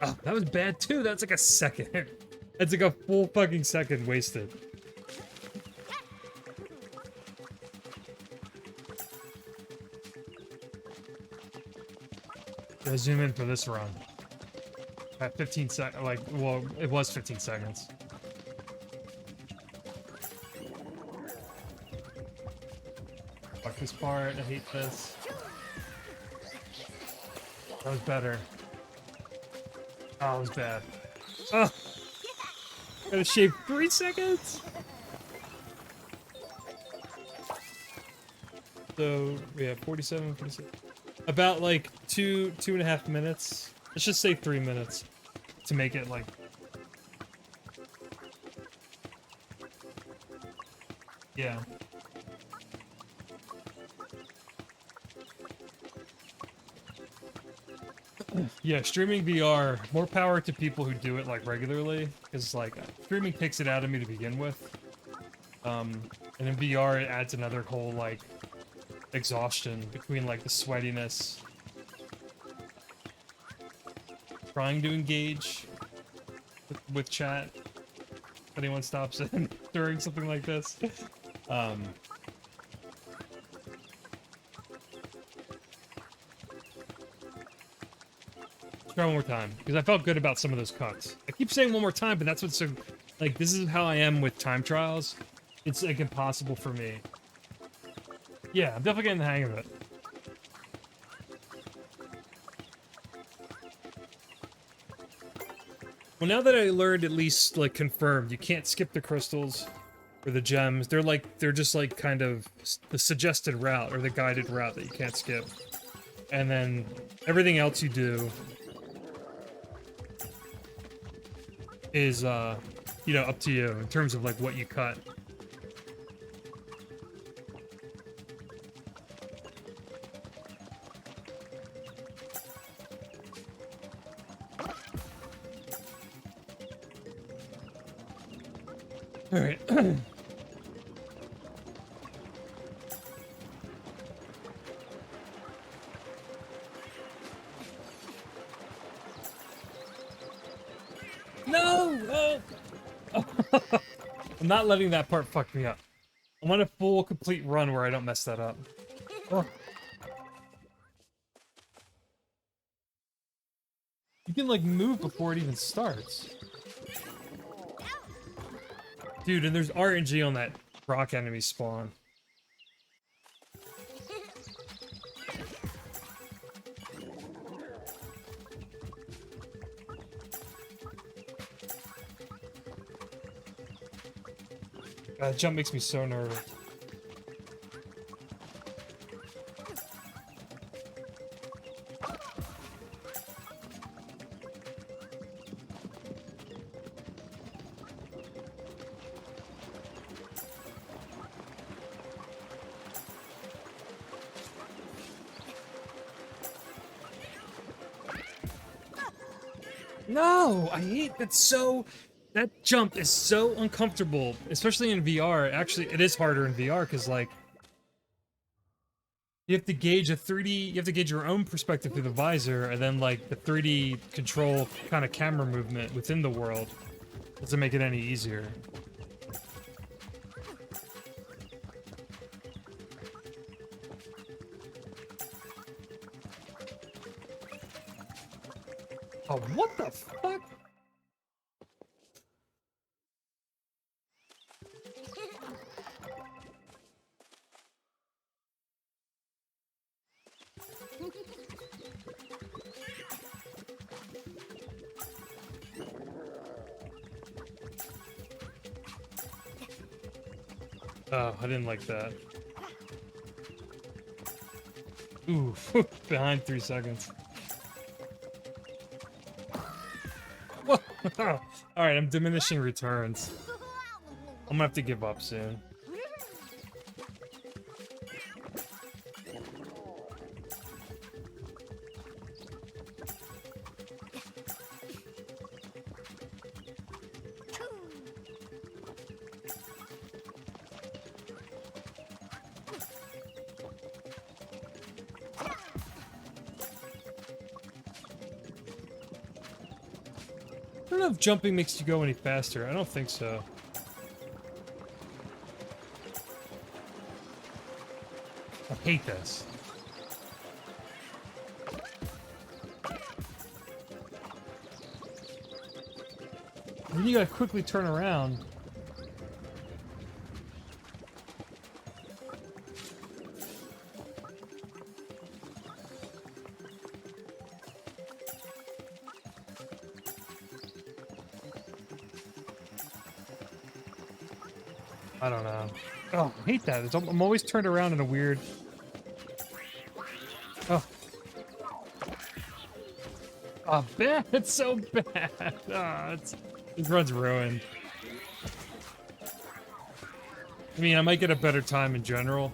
Oh, that was bad too. That's like a second. That's like a full fucking second wasted. Gotta zoom in for this run. At 15 seconds, like, well, it was 15 seconds. Fuck this part, I hate this. That was better. Oh, it was bad. Oh! Gotta shave 3 seconds? So, yeah, 47, 46. About like 2.5 minutes. Let's just say 3 minutes. to make it like... Yeah. Yeah, streaming VR, more power to people who do it like regularly, because like streaming takes it out of me to begin with. And in VR it adds another whole like exhaustion between like the sweatiness, trying to engage with chat. If anyone stops in during something like this. Try one more time, because I felt good about some of those cuts. I keep saying one more time, but that's what's so... Like, this is how I am with time trials. It's, like, impossible for me. Yeah, I'm definitely getting the hang of it. Well, now that I learned, at least, like, confirmed, you can't skip the crystals or the gems. They're just, like, kind of the suggested route, or the guided route that you can't skip. And then everything else you do is, you know, up to you in terms of, like, what you cut. Alright. No! Oh! I'm not letting that part fuck me up. I want a full, complete run where I don't mess that up. Oh. You can, like, move before it even starts. Dude, and there's RNG on that rock enemy spawn. That jump makes me so nervous. No! I hate that so... That jump is so uncomfortable, especially in VR. Actually, it is harder in VR, because, like... You have to gauge a 3D... You have to gauge your own perspective through the visor, and then, like, the 3D control kind of camera movement within the world doesn't make it any easier. Oh, what the fuck? Oh, I didn't like that. Ooh, behind 3 seconds. Whoa. Alright, I'm diminishing returns. I'm gonna have to give up soon. I don't know if jumping makes you go any faster. I don't think so. I hate this. Then you gotta quickly turn around. I don't know. Oh, I hate that. I'm always turned around in a weird... Oh. Oh, bad. It's so bad. This run's ruined. I mean, I might get a better time in general,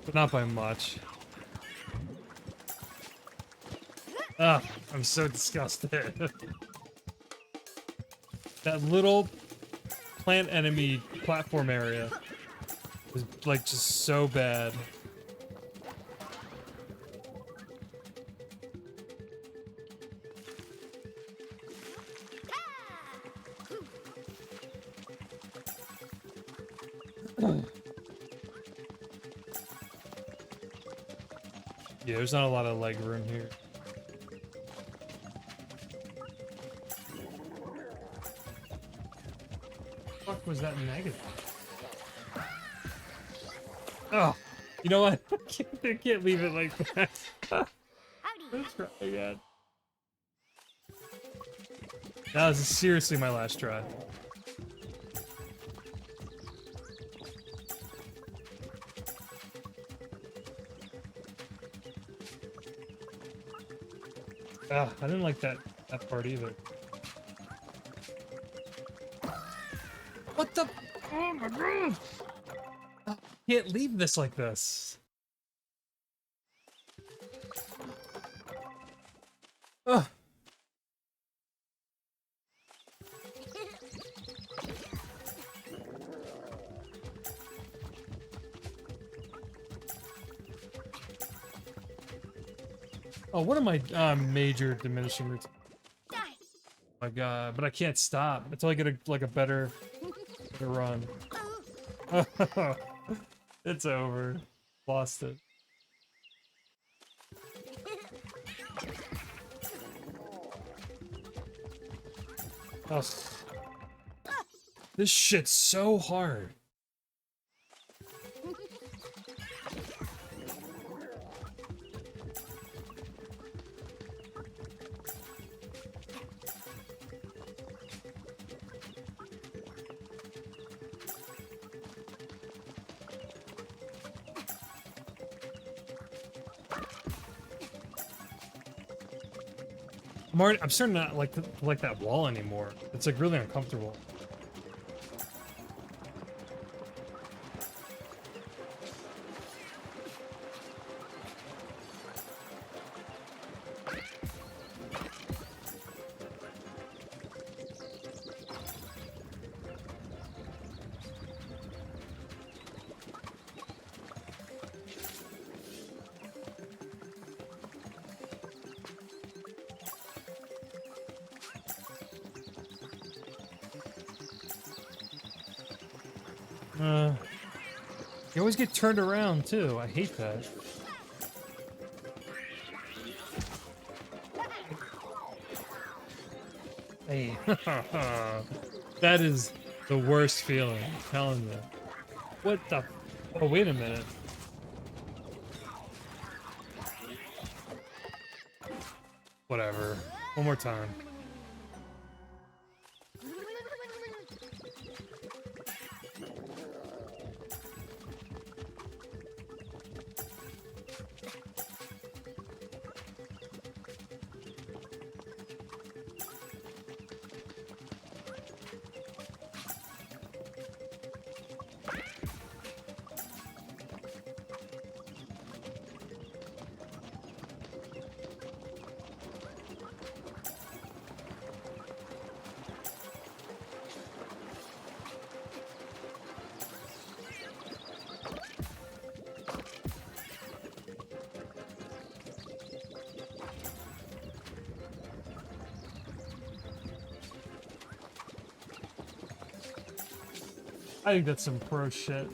but not by much. Ah, I'm so disgusted. That little plant enemy platform area is like just so bad. Yeah, there's not a lot of leg room here. Fuck was that negative? Oh, you know what? I can't leave it like that. Howdy. Let's try again. That was seriously my last try. Ah, I didn't like that part either. What the? Oh my god! I can't leave this like this. Ugh. Oh, what am I? Major diminishing return. Die. Oh my god! But I can't stop until I get a better run. It's over. Lost it. Oh, this shit's so hard. I'm starting to not like that wall anymore. It's like really uncomfortable. You always get turned around too. I hate that. Hey, that is the worst feeling. I'm telling you. What the? Oh, wait a minute. Whatever. One more time. I think that's some pro shit.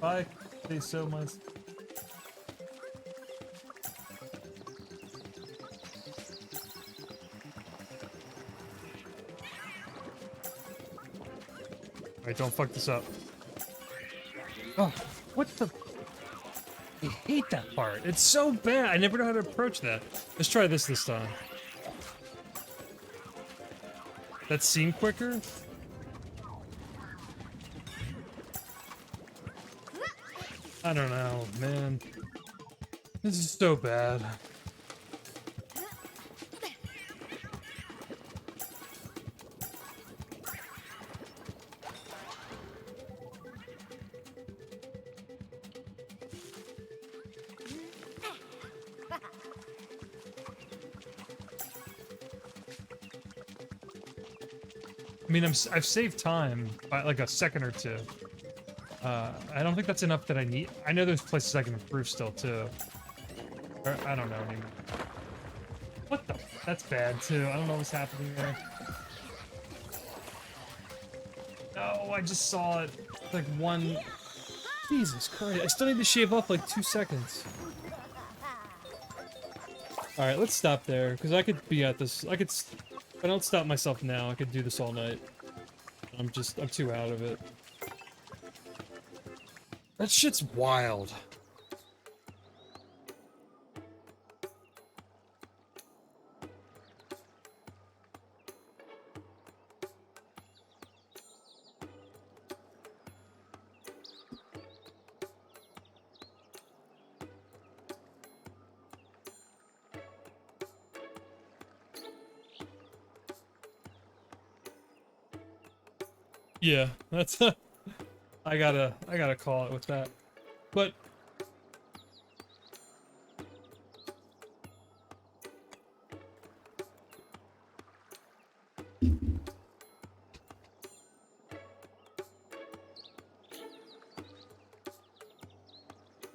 I say so much. Alright, don't fuck this up. Oh, what the? I hate that part. It's so bad. I never know how to approach that. Let's try this time. That seemed quicker? I don't know, man. This is so bad. I mean, I've saved time by like a second or two. I don't think that's enough that I need. I know there's places I can improve still too. Or, I don't know anymore. What the? That's bad too. I don't know what's happening there. No, I just saw it. Like one. Jesus Christ! I still need to shave off like 2 seconds. All right, let's stop there because I could be at this. If I don't stop myself now, I could do this all night. I'm too out of it. That shit's wild. Yeah, that's I gotta call it with that. But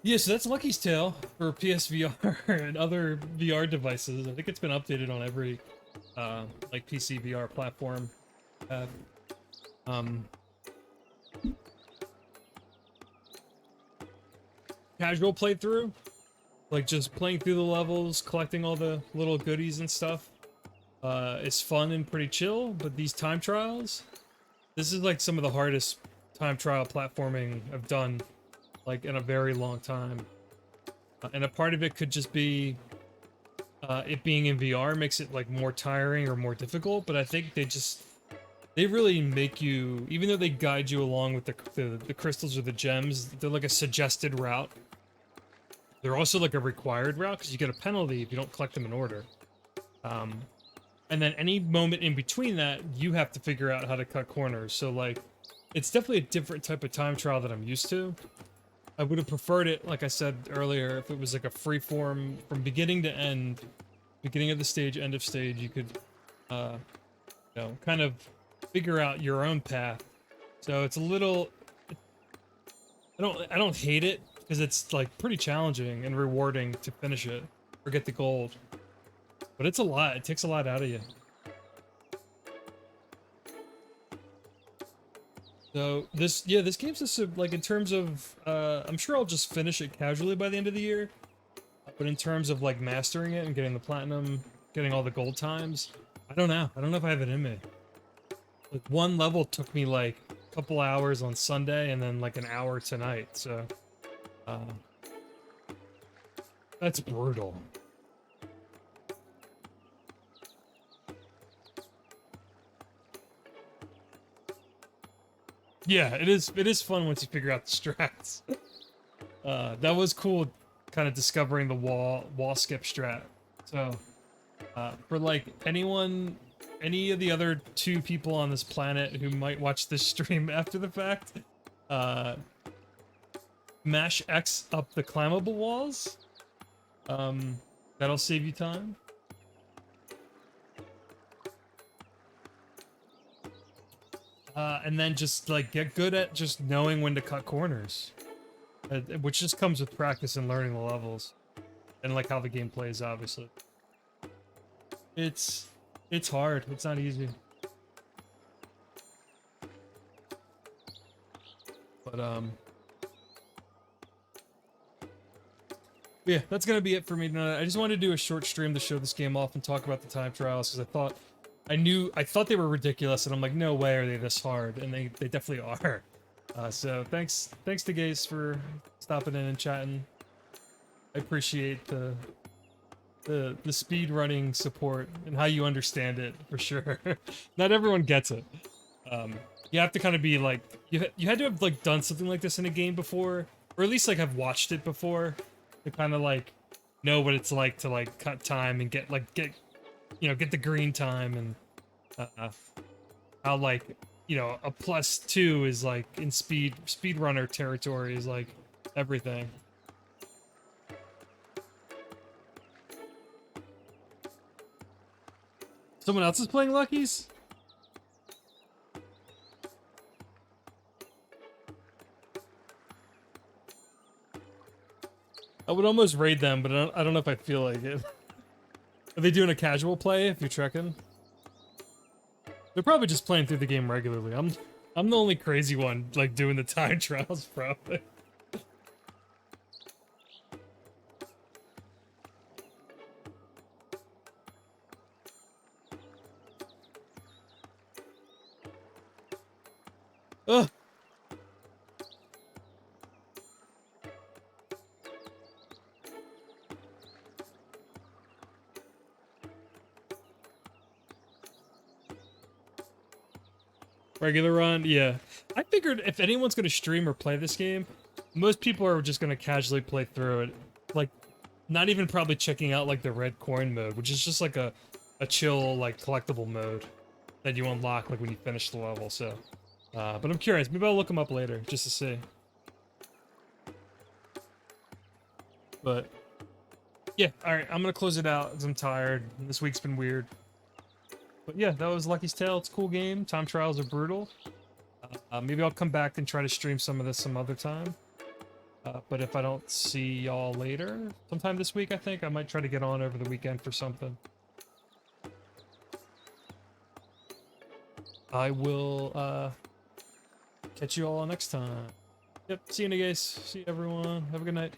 yeah, so that's Lucky's Tale for PSVR and other VR devices. I think it's been updated on every like PC VR platform. Uh, um, Casual playthrough, like just playing through the levels, collecting all the little goodies and stuff. It's fun and pretty chill, but these time trials, this is like some of the hardest time trial platforming I've done, like in a very long time. And a part of it could just be it being in VR makes it like more tiring or more difficult, but I think they really make you, even though they guide you along with the crystals or the gems, they're like a suggested route. They're also like a required route because you get a penalty if you don't collect them in order. And then any moment in between that, you have to figure out how to cut corners. So like, it's definitely a different type of time trial that I'm used to. I would have preferred it, like I said earlier, if it was like a free form from beginning to end, beginning of the stage, end of stage. You could, kind of figure out your own path. So it's a little. I don't hate it because it's like pretty challenging and rewarding to finish it or get the gold. But it's a lot. It takes a lot out of you. So this game's just like in terms of I'm sure I'll just finish it casually by the end of the year. But in terms of like mastering it and getting the platinum, getting all the gold times, I don't know. I don't know if I have it in me. Like one level took me like a couple hours on Sunday and then like an hour tonight. So uh, that's brutal. Yeah, it is. It is fun once you figure out the strats. That was cool, kind of discovering the wall skip strat. So, for like any of the other 2 people on this planet who might watch this stream after the fact, mash X up the climbable walls. That'll save you time. And then just like get good at just knowing when to cut corners, which just comes with practice and learning the levels, and like how the game plays. Obviously, it's hard. It's not easy. But yeah, that's gonna be it for me tonight. I just wanted to do a short stream to show this game off and talk about the time trials because I thought they were ridiculous, and I'm like, no way are they this hard, and they definitely are. So thanks to Gaze for stopping in and chatting. I appreciate the speed running support and how you understand it for sure. Not everyone gets it. You have to kind of be like you had to have like done something like this in a game before, or at least like have watched it before to kind of like know what it's like to like cut time and get the green time and how like a +2 is like in speedrunner territory is like everything. Someone else is playing Lucky's? I would almost raid them, but I don't know if I feel like it. Are they doing a casual play if you're trekking? They're probably just playing through the game regularly. I'm the only crazy one, like, doing the time trials, probably. Ugh! Regular run, yeah. I figured if anyone's gonna stream or play this game, most people are just gonna casually play through it. Like, not even probably checking out, like, the red coin mode, which is just like a chill, like, collectible mode that you unlock, like, when you finish the level, so. But I'm curious, maybe I'll look them up later, just to see. But, yeah, alright, I'm gonna close it out, because I'm tired. This week's been weird. But yeah, that was Lucky's Tale. It's a cool game. Time trials are brutal. Maybe I'll come back and try to stream some of this some other time. But if I don't see y'all later, sometime this week, I think, I might try to get on over the weekend for something. I will, catch you all next time. Yep, see you guys. See you everyone. Have a good night.